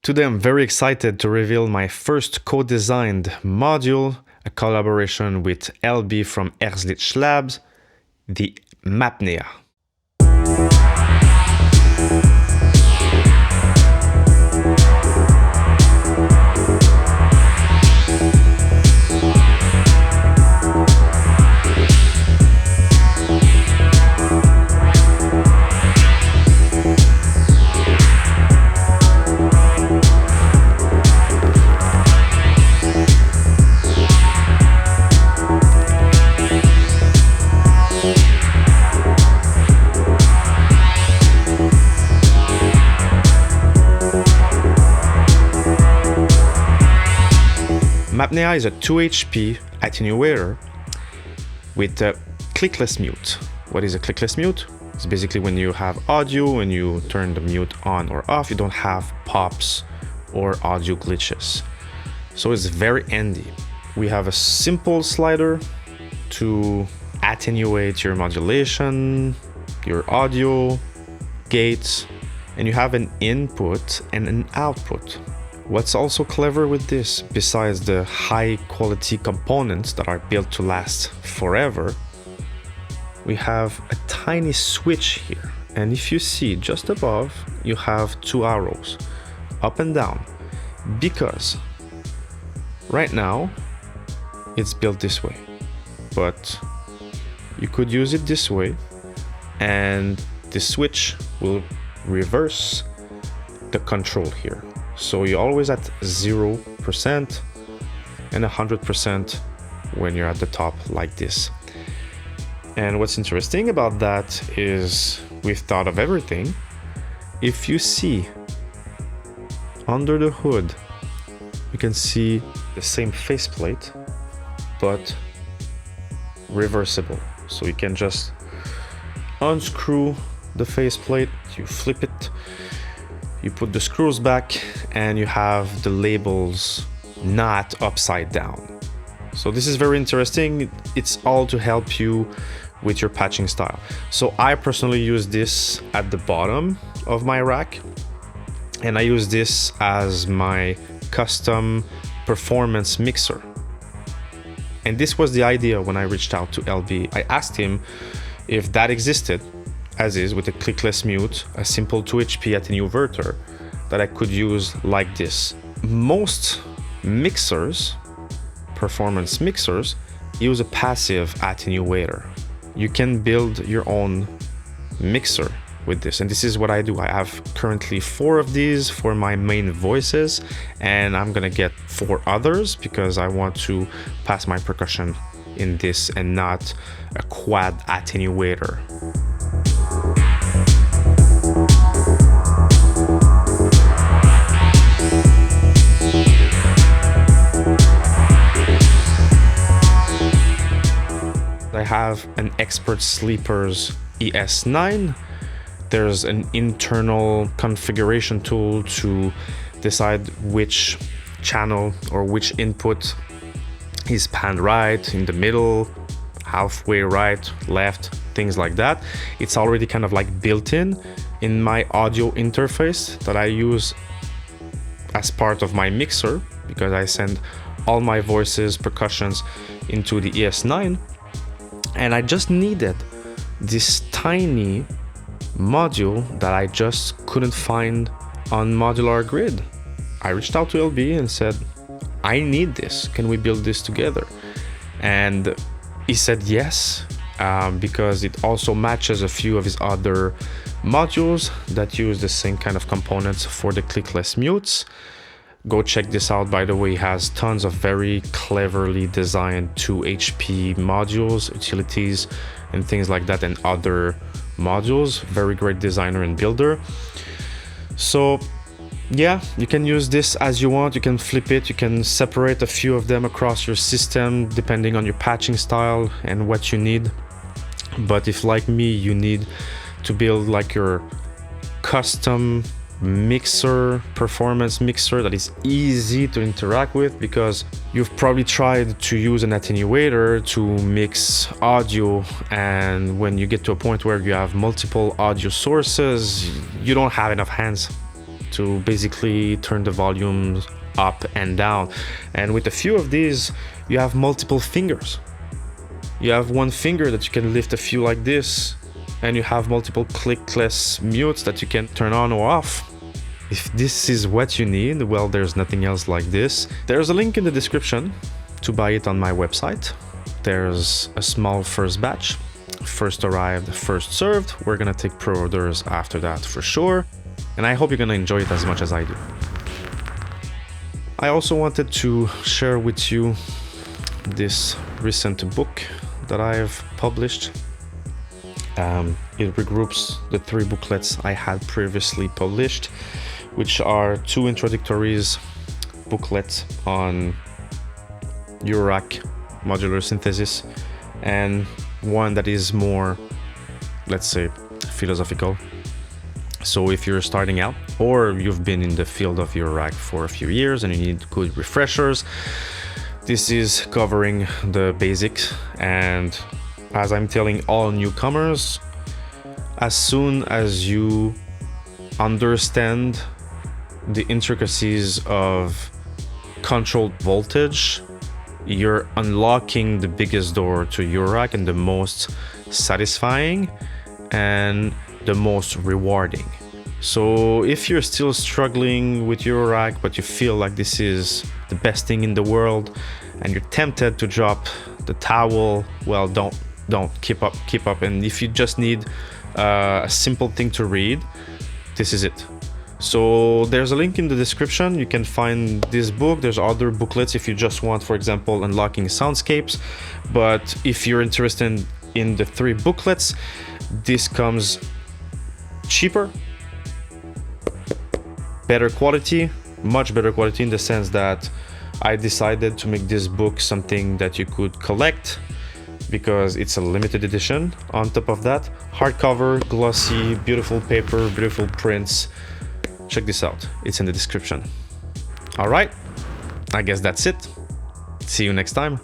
Today I'm very excited to reveal my first co-designed module, a collaboration with LB from Herzlich Labs, the mAPNEA. mAPNEA is a 2 HP attenuator with a clickless mute. What is a clickless mute? It's basically when you have audio and you turn the mute on or off, you don't have pops or audio glitches. So it's very handy. We have a simple slider to attenuate your modulation, your audio, gates, and you have an input and an output. What's also clever with this, besides the high quality components that are built to last forever, we have a tiny switch here. And if you see just above, you have two arrows, up and down, because right now it's built this way, but you could use it this way and the switch will reverse the control here. So you're always at 0% and 100% when you're at the top like this. And what's interesting about that is we've thought of everything. If you see under the hood, you can see the same faceplate, but reversible. So you can just unscrew the faceplate, you flip it, you put the screws back, and you have the labels not upside down. So this is very interesting. It's all to help you with your patching style. So I personally use this at the bottom of my rack, and I use this as my custom performance mixer. And this was the idea when I reached out to LB. I asked him if that existed, as is, with a clickless mute, a simple 2 HP attenuator that I could use like this. Most mixers, performance mixers, use a passive attenuator. You can build your own mixer with this, and this is what I do. I have currently 4 of these for my main voices, and I'm gonna get 4 others because I want to pass my percussion in this and not a quad attenuator. I have an Expert Sleepers ES9. There's an internal configuration tool to decide which channel or which input is panned right, in the middle, halfway right, left, things like that. It's already kind of like built in my audio interface that I use as part of my mixer, because I send all my voices, percussions into the ES9. And I just needed this tiny module that I just couldn't find on MODULAR Grid. I reached out to LB and said, I need this. Can we build this together? And he said yes, because it also matches a few of his other modules that use the same kind of components for the clickless mutes. Go check this out, by the way. He has tons of very cleverly designed 2 HP modules, utilities, and things like that, and other modules. Very great designer and builder. So yeah, you can use this as you want. You can flip it, you can separate a few of them across your system depending on your patching style and what you need. But if, like me, you need to build like your custom mixer, performance mixer that is easy to interact with, because you've probably tried to use an attenuator to mix audio, and when you get to a point where you have multiple audio sources, you don't have enough hands to basically turn the volumes up and down. And with a few of these, you have multiple fingers. You have one finger that you can lift a few like this, and you have multiple clickless mutes that you can turn on or off. If this is what you need, well, there's nothing else like this. There's a link in the description to buy it on my website. There's a small first batch, first arrived, first served. We're gonna take pre-orders after that for sure. And I hope you're gonna enjoy it as much as I do. I also wanted to share with you this recent book that I've published. It regroups the 3 booklets I had previously published, which are 2 introductories booklets on Eurorack modular synthesis, and one that is more, let's say, philosophical. So if you're starting out, or you've been in the field of Eurorack for a few years and you need good refreshers, this is covering the basics. And as I'm telling all newcomers, as soon as you understand the intricacies of controlled voltage, you're unlocking the biggest door to Eurorack, and the most satisfying and the most rewarding. So if you're still struggling with Eurorack, but you feel like this is the best thing in the world and you're tempted to drop the towel, well, don't keep up. And if you just need a simple thing to read, this is it. So there's a link in the description. You can find this book. There's other booklets if you just want, for example, unlocking soundscapes. But if you're interested in the 3 booklets, this comes cheaper, better quality, much better quality, in the sense that I decided to make this book something that you could collect because it's a limited edition. On top of that, hardcover, glossy, beautiful paper, beautiful prints. Check this out, it's in the description. All right, I guess that's it. See you next time.